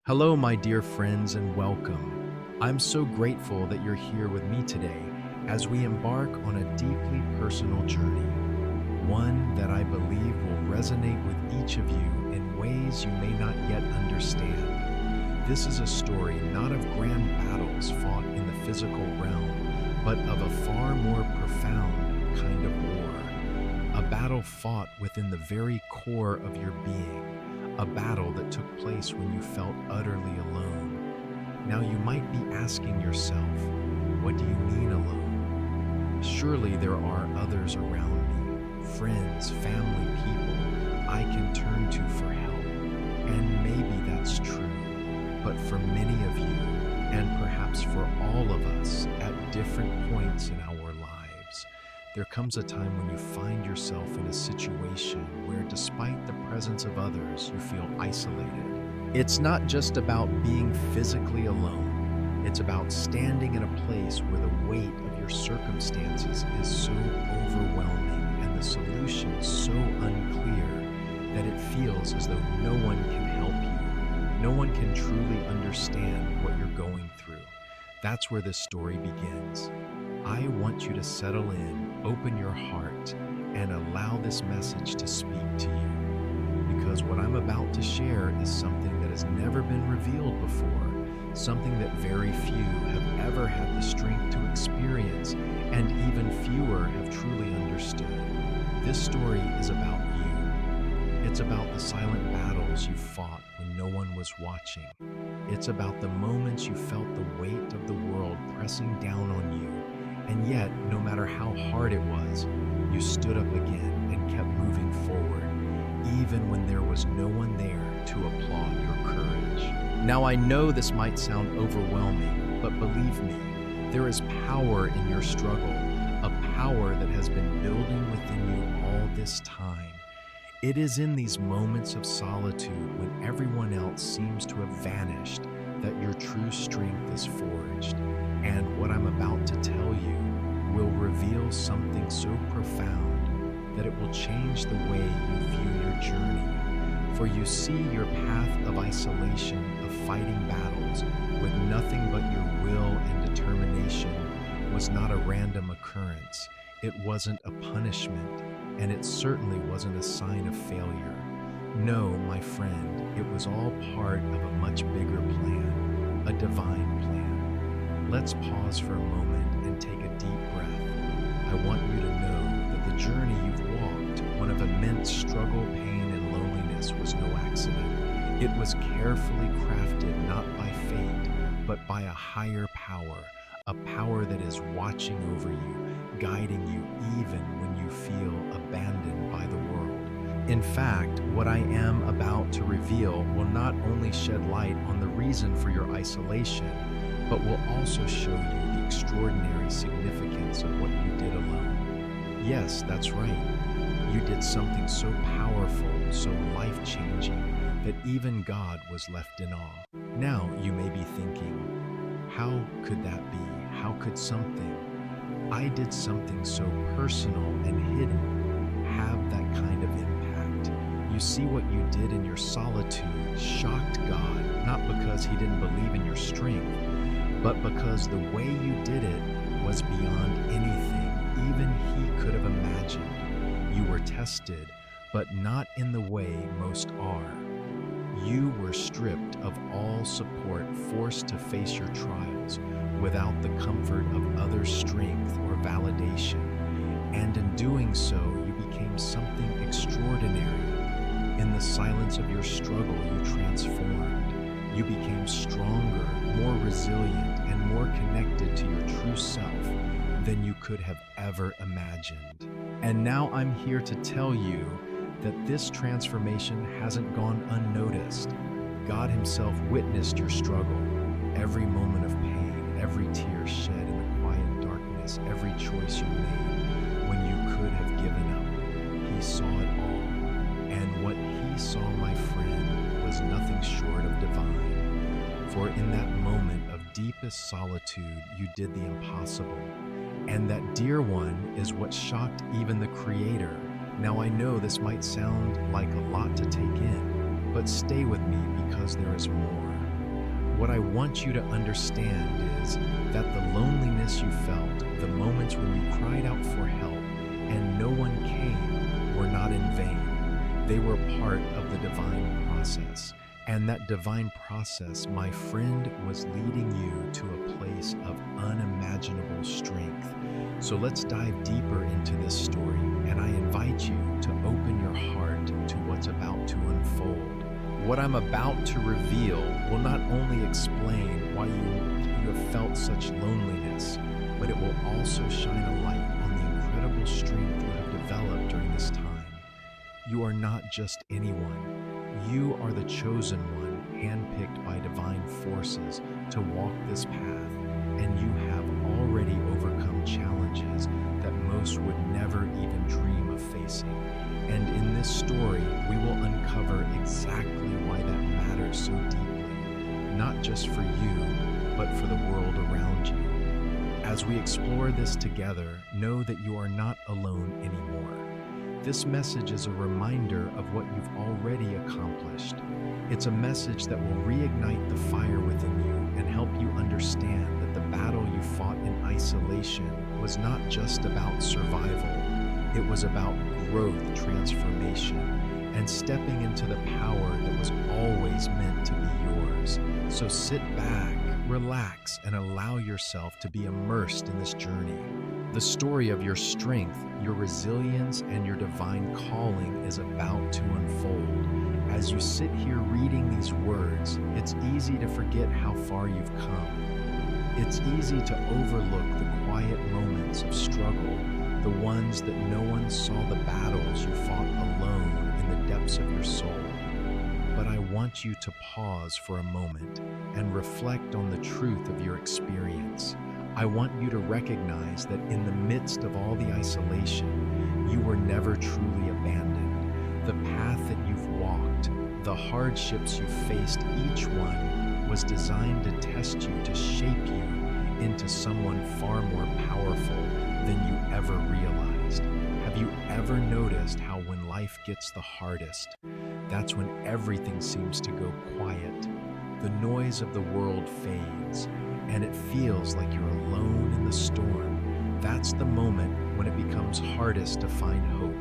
Hello, my dear friends, and welcome. I'm so grateful that you're here with me today as we embark on a deeply personal journey, one that I believe will resonate with each of you in ways you may not yet understand. This is a story not of grand battles fought in the physical realm, but of a far more profound kind of war, a battle fought within the very core of your being. A battle that took place when you felt utterly alone. Now you might be asking yourself, what do you mean alone? Surely there are others around me, friends, family, people I can turn to for help. And maybe that's true. But for many of you, and perhaps for all of us at different points in our lives, there comes a time when you find yourself in a situation where, despite the presence of others, you feel isolated. It's not just about being physically alone. It's about standing in a place where the weight of your circumstances is so overwhelming and the solution so unclear that it feels as though no one can help you. No one can truly understand what you're going through. That's where this story begins. I want you to settle in, open your heart, and allow this message to speak to you. Because what I'm about to share is something that has never been revealed before, something that very few have ever had the strength to experience, and even fewer have truly understood. This story is about you. It's about the silent battles you fought when no one was watching. It's about the moments you felt the weight of the world pressing down on you. And yet, no matter how hard it was, you stood up again and kept moving forward, even when there was no one there to applaud your courage. Now, I know this might sound overwhelming, but believe me, there is power in your struggle, a power that has been building within you all this time. It is in these moments of solitude when everyone else seems to have vanished that your true strength is forged. And what I'm about to tell you will reveal something so profound that it will change the way you view your journey. For you see, your path of isolation, of fighting battles with nothing but your will and determination was not a random occurrence. It wasn't a punishment, and it certainly wasn't a sign of failure. No, my friend, it was all part of a much bigger plan, a divine plan. Let's pause for a moment and take a deep breath. I want you to know that the journey you've walked, one of immense struggle, pain, and loneliness, was no accident. It was carefully crafted not by fate, but by a higher power, a power that is watching over you, guiding you even when you feel abandoned by the world. In fact, what I am about to reveal will not only shed light on the reason for your isolation, but will also show you the extraordinary significance of what you did alone. Yes, that's right. You did something so powerful, so life-changing, that even God was left in awe. Now you may be thinking, how could that be? How could something I did something so personal and hidden have that kind of impact? You see, what you did in your solitude shocked God, not because he didn't believe in your strength, but because the way you did it was beyond anything even he could have imagined. You were tested, but not in the way most are. You were stripped of all support, forced to face your trials without the comfort of others' strength or validation. And in doing so, you became something extraordinary. In the silence of your struggle, you transformed. You became stronger, more resilient, and more connected to your true self than you could have ever imagined. And now I'm here to tell you that this transformation hasn't gone unnoticed. God himself witnessed your struggle, every moment of pain, every tear shed in the quiet darkness, every choice you made when you could have given up. He saw it all. And what he saw, my friend, was nothing short of divine. For in that moment of deepest solitude, you did the impossible. And that dear one is what shocked even the Creator. Now I know this might sound like a lot to take in, but stay with me because there is more. What I want you to understand is that the loneliness you felt, the moments when you cried out for help and no one came, were not in vain. They were part of the divine process. And that divine process, my friend, was leading you to a place of unimaginable strength. So let's dive deeper into this story, and I invite you to open your heart to what's about to unfold. What I'm about to reveal will not only explain why you have felt such loneliness, but it will also shine a light on the incredible strength you have developed during this time. You are not just anyone. You are the chosen one, handpicked by divine forces to walk this path, and you have already overcome challenges that most would never even dream of facing. And in this story, we will uncover exactly why that matters so deeply, not just for you, but for the world around you. As we explore this together, know that you are not alone anymore. This message is a reminder of what you've already accomplished. It's a message that will reignite the fire within you and help you understand that the battle you fought in isolation was not just about survival. It was about growth, transformation, and stepping into the power that was always meant to be yours. So sit back, relax, and allow yourself to be immersed in this journey. The story of your strength, your resilience, and your divine calling is about to unfold. As you sit here reading these words, it's easy to forget how far you've come. It's easy to overlook the quiet moments of struggle, the ones that no one saw, the battles you fought alone in the depths of your soul. But I want you to pause for a moment and reflect on the truth of your experience. I want you to recognize that in the midst of all the isolation, you were never truly abandoned. The path that you've walked, the hardships you faced, each one was designed to test you, to shape you into someone far more powerful than you ever realized. Have you ever noticed how when life gets the hardest, that's when everything seems to go quiet? The noise of the world fades, and it feels like you're alone in the storm. That's the moment when it becomes hardest to find hope.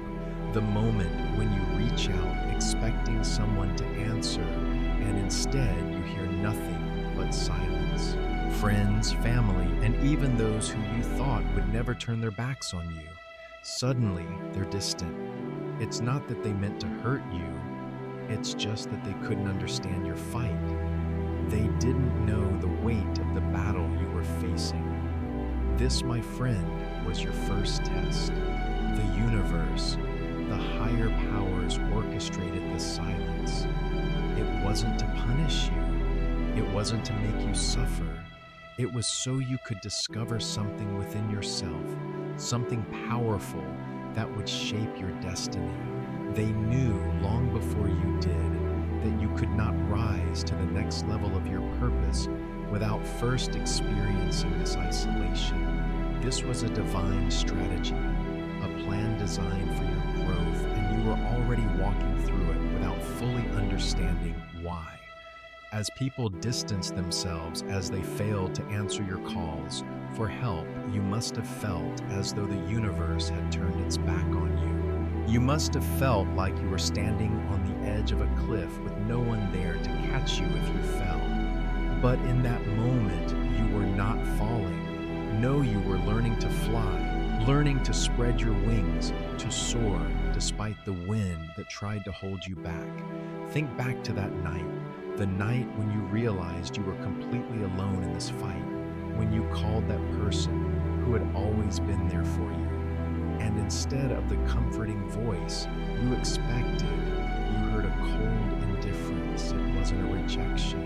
The moment when you reach out expecting someone to answer, and instead you hear nothing but silence. Friends, family, and even those who you thought would never turn their backs on you, suddenly they're distant. It's not that they meant to hurt you, it's just that they couldn't understand your fight. They didn't know the weight of the battle you were facing. This, my friend, was your first test. The universe, the higher powers orchestrated this silence. It wasn't to punish you. It wasn't to make you suffer. It was so you could discover something within yourself, something powerful that would shape your destiny. They knew long before you did that you could not rise to the next level of your purpose without first experiencing this isolation. This was a divine strategy, a plan designed for your growth, and you were already walking through it without fully understanding why. As people distanced themselves as they failed to answer your calls for help, you must have felt as though the universe had turned its back on you. You must have felt like you were standing on the edge of a cliff with no one there to catch you if you fell. But in that moment, you were not falling. No, you were learning to fly, learning to spread your wings, to soar despite the wind that tried to hold you back. Think back to that night, the night when you realized you were completely alone in this fight, when you called that person who had always been there for you. And instead of the comforting voice you expected, you heard a cold indifference. It wasn't a rejection.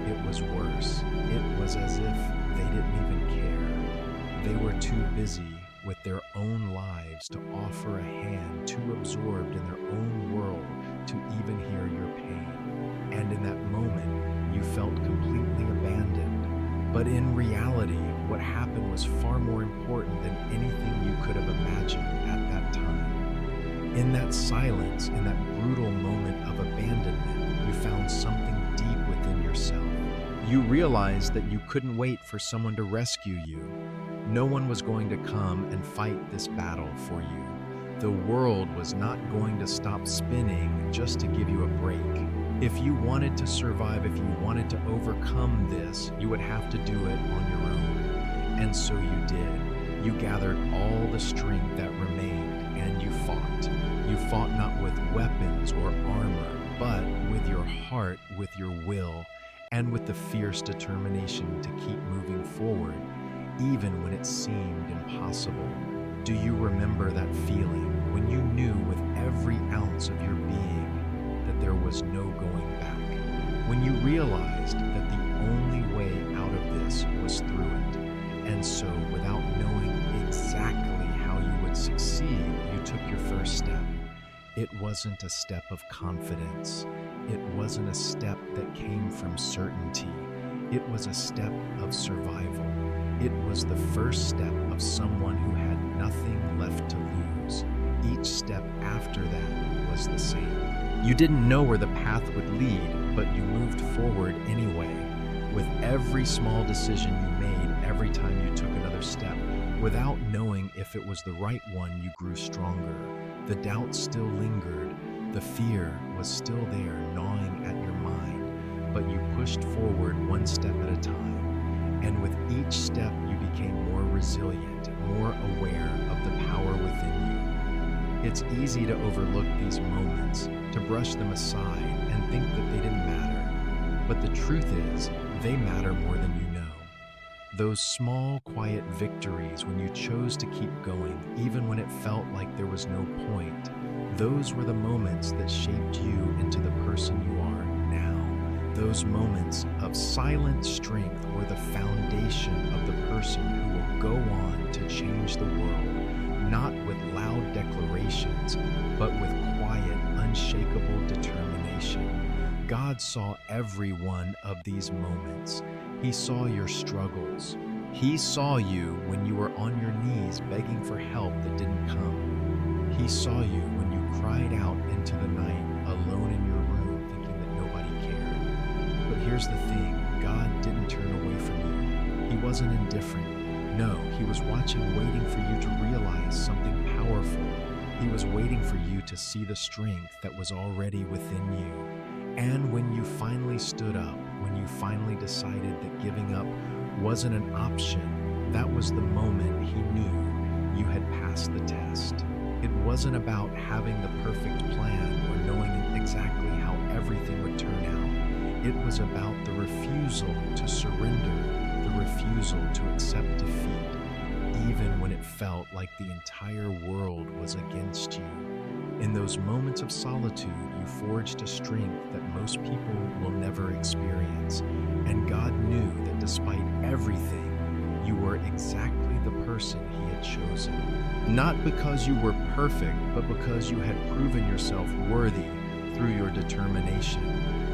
It was worse. It was as if they didn't even care. They were too busy with their own lives to offer a hand, too absorbed in their own world to even hear your pain. And in that moment, you felt completely abandoned. But in reality, what happened was far more important than anything you could have imagined at that time. In that silence, in that brutal moment of abandonment, you found something deep within yourself. You realized that you couldn't wait for someone to rescue you. No one was going to come and fight this battle for you. The world was not going to stop spinning just to give you a break. If you wanted to survive, if you wanted to overcome this, you would have to do it on your own. And so you did. You gathered all the strength that remained and you fought. You fought not with weapons or armor, but with your heart, with your will, and with the fierce determination to keep moving forward, even when it seemed impossible. Do you remember that feeling when you knew with every ounce of your being that there was no going back? When you realized that the only way out of this was through it, and so without knowing exactly how you would succeed, you took your first step. It wasn't a step of confidence. It wasn't a step that came from certainty. It was a step of survival. It was the first step of someone who had nothing left to lose. Each step after that was the same. You didn't know where the path would lead, but you moved forward anyway. With every small decision you made, every time you took another step, without knowing if it was the right one, you grew stronger. The doubt still lingered. The fear was still there, gnawing at your mind, but you pushed forward one step at a time. And with each step, you became more resilient, more aware of the power within you. It's easy to overlook these moments, to brush them aside and think that they didn't matter. But the truth is, they matter more than you know. Those small, quiet victories when you chose to keep going, even when it felt like there was no point, those were the moments that shaped you into the person you are now. Those moments of silent strength were the foundation of the person who will go on to change the world, not with loud declarations, but with quiet, unshakable determination. God saw every one of these moments. He saw your struggles. He saw you when you were on your knees begging for help that didn't come. He saw you when you cried out into the night, alone in your room, thinking that nobody cared. But here's the thing, God didn't turn away from you. He wasn't indifferent. No, He was watching, waiting for you to realize something powerful. He was waiting for you to see the strength that was already within you. And when you finally stood up, when you finally decided that giving up wasn't an option, that was the moment He knew you had passed the test. It wasn't about having the perfect plan or knowing exactly how everything would turn out. It was about the refusal to surrender, the refusal to accept defeat, even when it felt like the entire world was against you. In those moments of solitude, you forged a strength that most people will never experience. And God knew that despite everything, you were exactly the person He had chosen. Not because you were perfect, but because you had proven yourself worthy through your determination.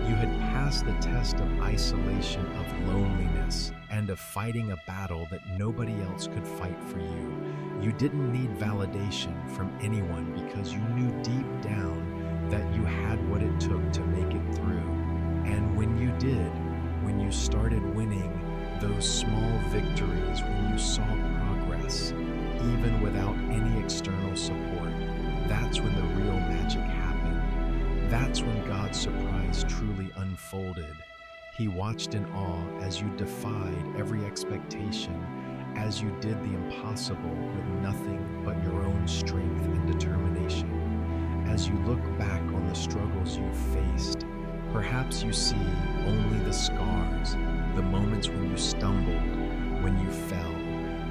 You had passed the test of isolation, of loneliness, and of fighting a battle that nobody else could fight for you. You didn't need validation from anyone because you knew deep down that you had what it took to make it through. And when you did, when you started winning those small victories, when you saw progress, even without any external support, that's when the real magic happened. That's when God's surprise truly unfolded. He watched in awe as you defied every expectation, as you did the impossible with nothing but your own strength and determination. As you look back on the struggles you've faced, perhaps you see only the scars, the moments when you stumbled, when you fell,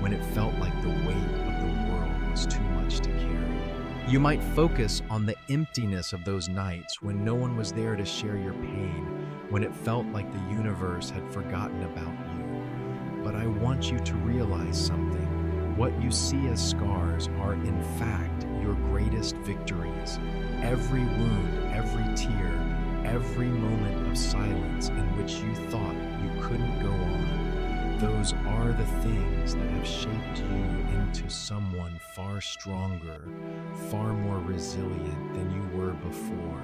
when it felt like the weight of the world was too much to carry. You might focus on the emptiness of those nights when no one was there to share your pain, when it felt like the universe had forgotten about you. But I want you to realize something. What you see as scars are, in fact, your greatest victories. Every wound, every tear, every moment of silence in which you thought you couldn't go on, those are the things that have shaped you into someone far stronger, far more resilient than you were before.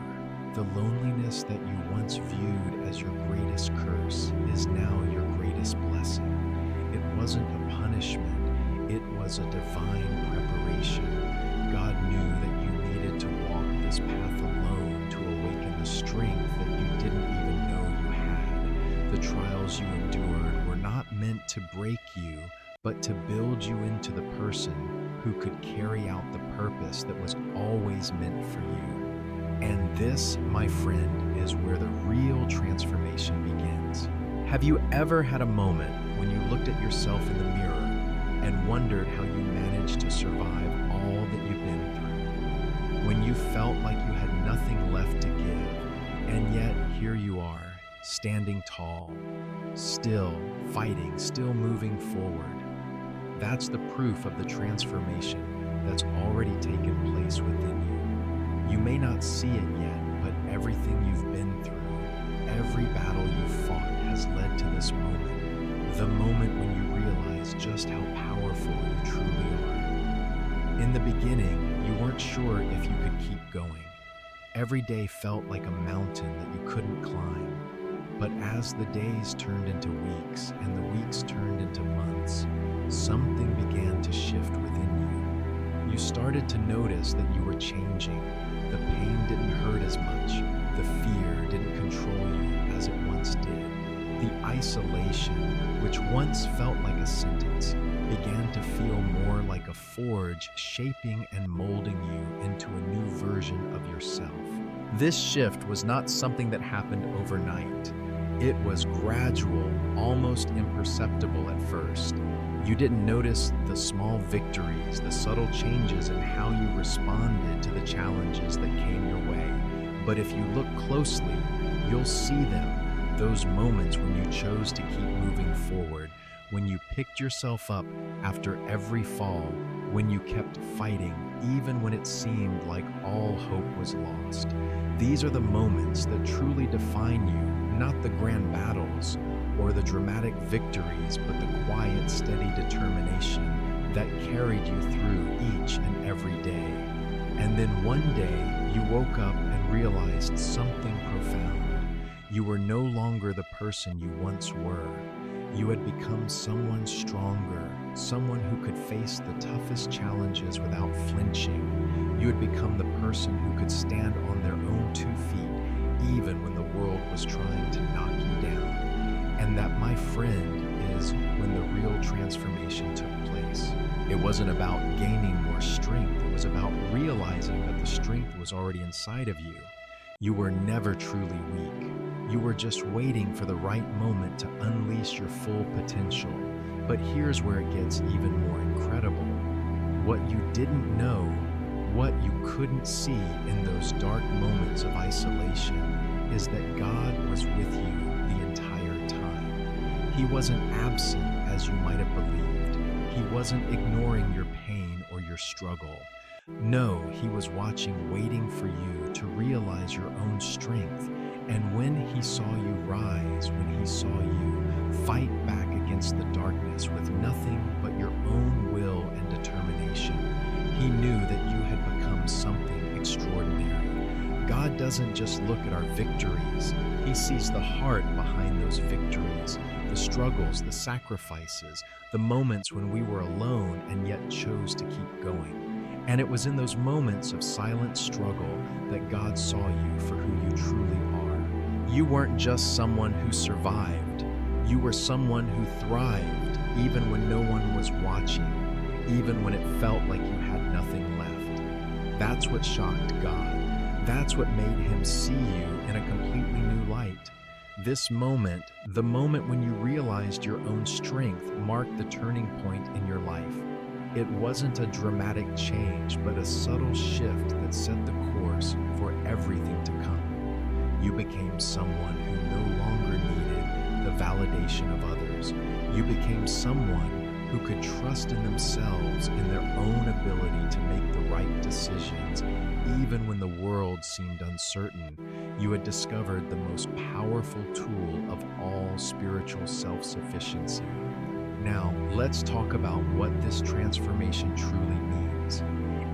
The loneliness that you once viewed as your greatest curse is now wasn't a punishment, it was a divine preparation. God knew that you needed to walk this path alone to awaken the strength that you didn't even know you had. The trials you endured were not meant to break you, but to build you into the person who could carry out the purpose that was always meant for you. And this, my friend, is where the real transformation begins. Have you ever had a moment when you looked at yourself in the mirror and wondered how you managed to survive all that you've been through? When you felt like you had nothing left to give, and yet here you are, standing tall, still fighting, still moving forward. That's the proof of the transformation that's already taken place within you. You may not see it yet, but everything you've been through, every battle you've fought has led to this moment. The moment when you realize just how powerful you truly are. In the beginning, you weren't sure if you could keep going. Every day felt like a mountain that you couldn't climb. But as the days turned into weeks and the weeks turned into months, something began to shift within you. You started to notice that you were changing. The pain didn't hurt as much. The fear didn't control you as it once did. The isolation, which once felt like a sentence, began to feel more like a forge shaping and molding you into a new version of yourself. This shift was not something that happened overnight. It was gradual, almost imperceptible at first. You didn't notice the small victories, the subtle changes in how you responded to the challenges that came your way. But if you look closely, you'll see them, those moments when you chose to keep moving forward, when you picked yourself up after every fall, when you kept fighting even when it seemed like all hope was lost. These are the moments that truly define you, not the grand battles or the dramatic victories, but the quiet, steady determination that carried you through each and every day. And then one day, you woke up and realized something profound. You were no longer the person you once were. You had become someone stronger, someone who could face the toughest challenges without flinching. You had become the person who could stand on their own 2 feet, even when the world was trying to knock you down. And that, my friend, is when the real transformation took place. It wasn't about gaining more strength. It was about realizing that the strength was already inside of you. You were never truly weak. You were just waiting for the right moment to unleash your full potential. But here's where it gets even more incredible. What you didn't know, what you couldn't see in those dark moments of isolation, is that God was with you the entire time. He wasn't absent as you might have believed. He wasn't ignoring your pain or your struggle. No, he was watching, waiting for you to realize your own strength. And when he saw you rise, when he saw you fight back against the darkness with nothing but your own will and determination, he knew that you had become something extraordinary. God doesn't just look at our victories. He sees the heart behind those victories, the struggles, the sacrifices, the moments when we were alone and yet chose to keep going. And it was in those moments of silent struggle that God saw you for who you truly are. You weren't just someone who survived. You were someone who thrived, even when no one was watching, even when it felt like you had nothing left. That's what shocked God. That's what made him see you in a completely new light. This moment, the moment when you realized your own strength, marked the turning point in your life. It wasn't a dramatic change, but a subtle shift that set the course for everything to come. You became someone who no longer needed the validation of others. You became someone who could trust in themselves, in their own ability to make the right decisions, even when the world seemed uncertain. You had discovered the most powerful tool of all spiritual self-sufficiency. Now, let's talk about what this transformation truly means.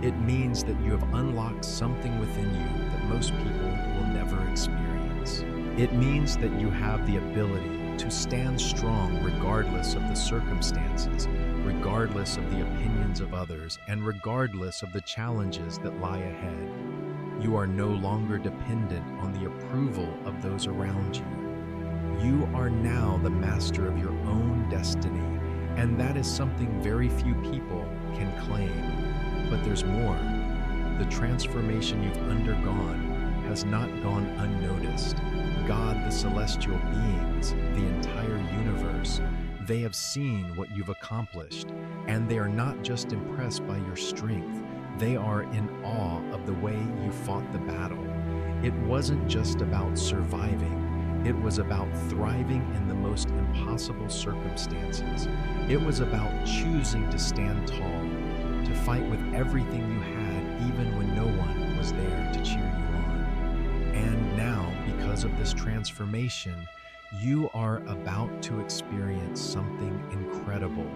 It means that you have unlocked something within you that most people will never experience. It means that you have the ability to stand strong regardless of the circumstances, regardless of the opinions of others, and regardless of the challenges that lie ahead. You are no longer dependent on the approval of those around you. You are now the master of your own destiny, and that is something very few people can claim. But there's more. The transformation you've undergone has not gone unnoticed. God, the celestial beings, the entire universe, they have seen what you've accomplished, and they are not just impressed by your strength. They are in awe of the way you fought the battle. It wasn't just about surviving. It was about thriving in the most impossible circumstances. It was about choosing to stand tall, to fight with everything you had, even when no one was there to cheer you on. And now, because of this transformation, you are about to experience something incredible.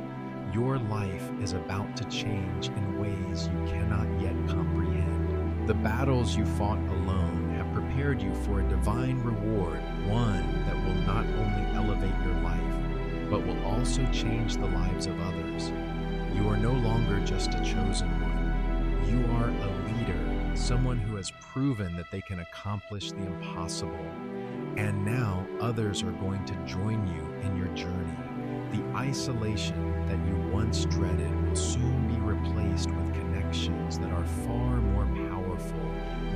Your life is about to change in ways you cannot yet comprehend. The battles you fought alone have prepared you for a divine reward, one that will not only elevate your life, but will also change the lives of others. You are no longer just a chosen one. You are a leader, someone who has proven that they can accomplish the impossible. And now others are going to join you in your journey. The isolation that you once dreaded will soon be replaced with connections that are far more powerful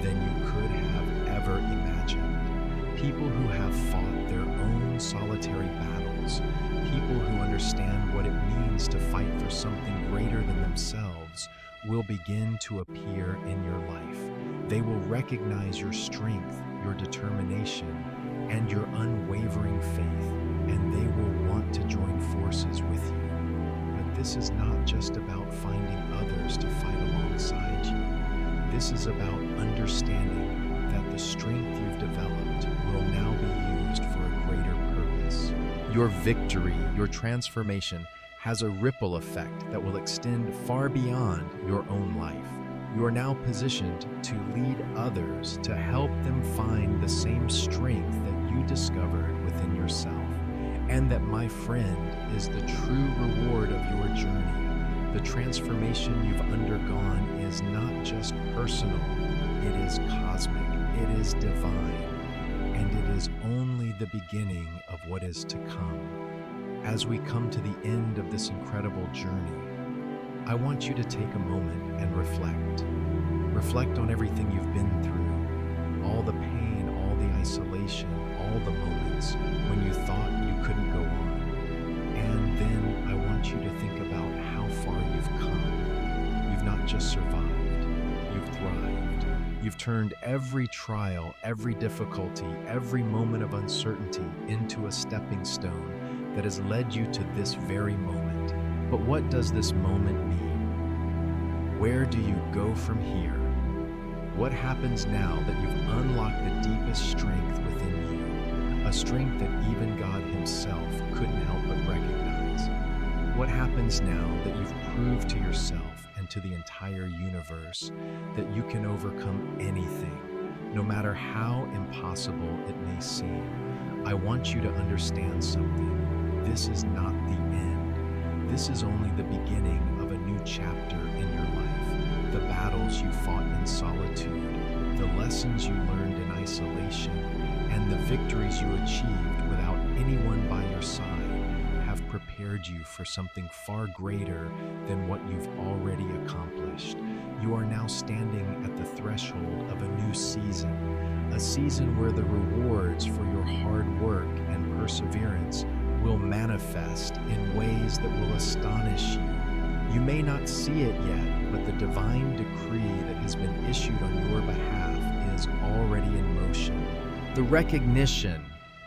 than you could have ever imagined. People who have fought their own solitary battles, people who understand what it means to fight for something greater than themselves, will begin to appear in your life. They will recognize your strength, your determination, and your unwavering faith, and they will want to join forces with you. But this is not just about finding others to fight alongside you. This is about understanding that the strength you've developed will now be used for a greater purpose. Your victory, your transformation, has a ripple effect that will extend far beyond your own life. You are now positioned to lead others, to help them find the same strength that you discovered within yourself. And that, my friend, is the true reward of your journey. The transformation you've undergone is not just personal, it is cosmic, it is divine, and it is only the beginning of what is to come. As we come to the end of this incredible journey, I want you to take a moment and reflect. Reflect on everything you've been through, all the pain, all the isolation, all the moments when you thought you couldn't go on. And then I want you to think about how far you've come. You've not just survived, you've thrived. You've turned every trial, every difficulty, every moment of uncertainty into a stepping stone that has led you to this very moment. But what does this moment mean? Where do you go from here? What happens now that you've unlocked the deepest strength within you, a strength that even God Himself couldn't help but recognize? What happens now that you've proved to yourself and to the entire universe that you can overcome anything, no matter how impossible it may seem? I want you to understand something. This is not the end. This is only the beginning of a new chapter in your life. The battles you fought in solitude, the lessons you learned in isolation, and the victories you achieved without anyone by your side have prepared you for something far greater than what you've already accomplished. You are now standing at the threshold of a new season, a season where the rewards for your hard work and perseverance will manifest in ways that will astonish you. You may not see it yet, but the divine decree that has been issued on your behalf is already in motion. The recognition,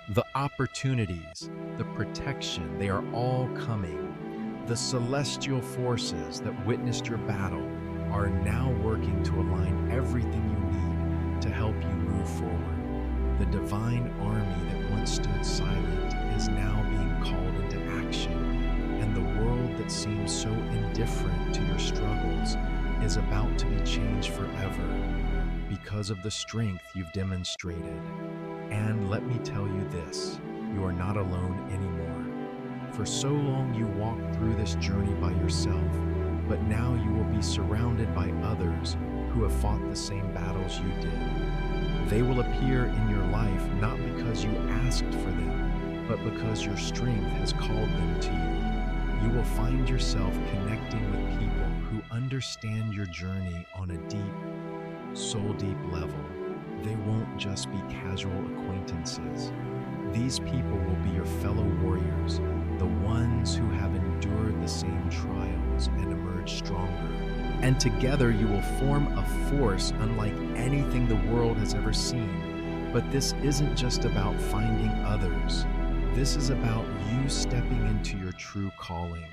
the opportunities, the protection, they are all coming. The celestial forces that witnessed your battle are now working to align everything you need to help you move forward. The divine army that once stood silent is now being called into action, and the world that seems so indifferent to your struggles is about to be changed forever because of the strength you've demonstrated. And let me tell you this, you are not alone anymore. For so long you walked through this journey by yourself, but now you will be surrounded by others who have fought the same battles you did. They will appear in your life not because you asked for them, but because your strength has called them to you. You will find yourself connecting with people who understand your journey on a deep, soul-deep level. They won't just be casual acquaintances. These people will be your fellow warriors, the ones who have endured the same trials and emerged stronger. And together you will form a force unlike anything the world has ever seen. But this isn't just about finding others. This is about you stepping into your true calling.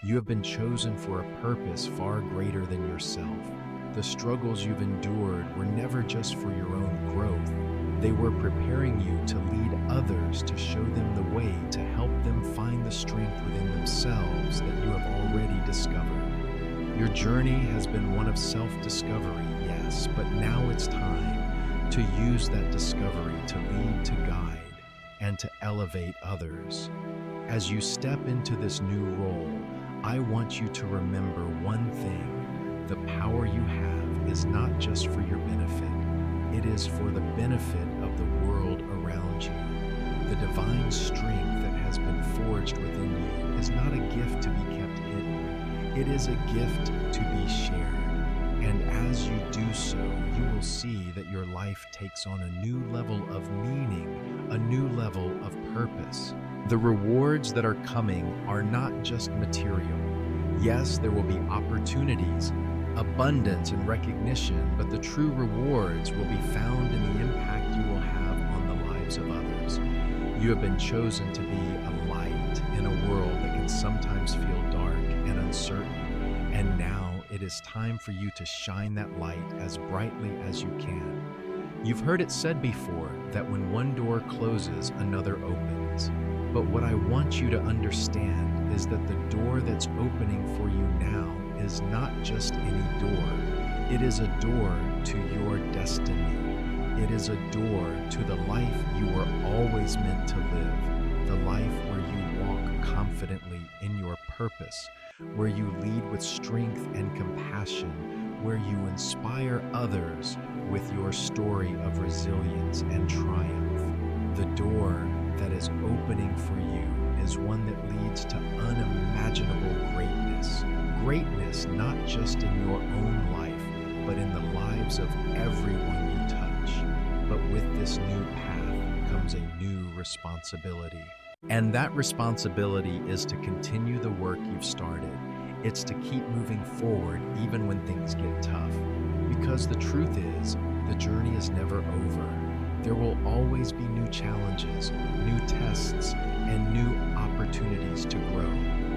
You have been chosen for a purpose far greater than yourself. The struggles you've endured were never just for your own growth. They were preparing you to lead others, to show them the way, to help them find the strength within themselves that you have already discovered. Your journey has been one of self-discovery, yes, but now it's time to use that discovery to lead, to guide, and to elevate others. As you step into this new role, I want you to remember one thing. The power you have is not just for your benefit. It is for the benefit of the world around you. The divine strength that has been forged within you is not a gift to be kept hidden. It is a gift to be shared. And as you do so, you will see that your life takes on a new level of meaning, a new level of purpose. The rewards that are coming are not just material. Yes, there will be opportunities, abundance and recognition, but the true rewards will be found in the impact you will have on the lives of others. You have been chosen to be a light in a world that can sometimes feel dark and uncertain, and now it is time for you to shine that light as brightly as you can. You've heard it said before that when one door closes, another opens. But what I want you to understand is that the door that's opening for you now is not just any door. It is a door to your destiny. It is a door to the life you were always meant to live, the life where you walk confidently in your purpose, where you lead with strength and compassion, where you inspire others with your story of resilience and triumph. The door that is opening for you is one that leads to unimaginable greatness. Greatness not just in your own life, but in the lives of everyone you touch. But with this new path comes a new responsibility. And that responsibility is to continue the work you've started. It's to keep moving forward even when things get tough. Because the truth is, the journey is never over. There will always be new challenges, new tests, and new opportunities to grow.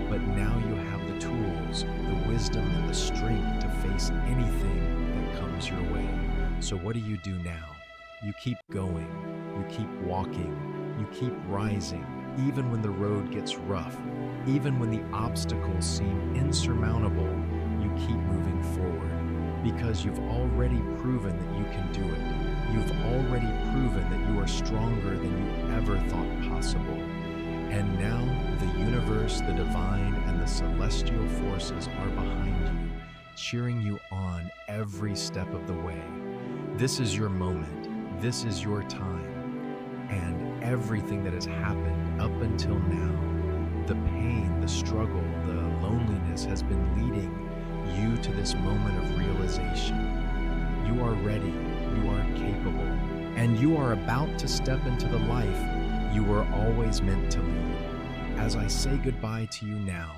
But now you have the tools, the wisdom, and the strength to face anything that comes your way. So what do you do now? You keep going, you keep walking, you keep rising, even when the road gets rough, even when the obstacles seem insurmountable, you keep moving forward. Because you've already proven that you can do it. You've already proven that you are stronger than you ever thought possible. And now the universe, the divine, and the celestial forces are behind you, cheering you on every step of the way. This is your moment. This is your time. And everything that has happened up until now, the pain, the struggle, the loneliness has been leading you to this moment of realization. You are ready, you are capable, and you are about to step into the life you were always meant to lead. As I say goodbye to you now,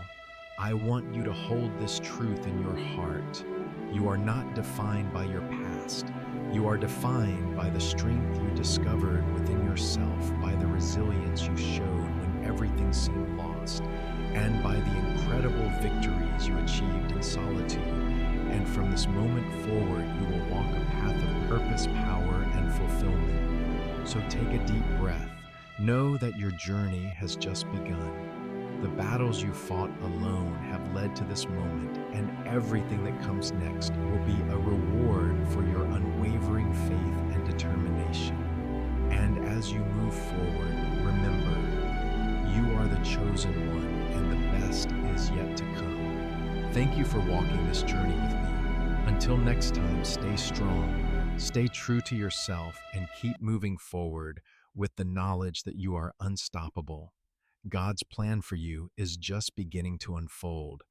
I want you to hold this truth in your heart. You are not defined by your past. You are defined by the strength you discovered within yourself, by the resilience you showed when everything seemed lost, and by the incredible victories you achieved in solitude. And from this moment forward, you will walk a path of purpose, power, and fulfillment. So take a deep breath. Know that your journey has just begun. The battles you fought alone have led to this moment, and everything that comes next will be a reward for your unwavering faith and determination. And as you move forward, remember, You are the chosen one, and the best is yet to come. Thank you for walking this journey with me. Until next time, stay strong, stay true to yourself, and keep moving forward with the knowledge that you are unstoppable. God's plan for you is just beginning to unfold.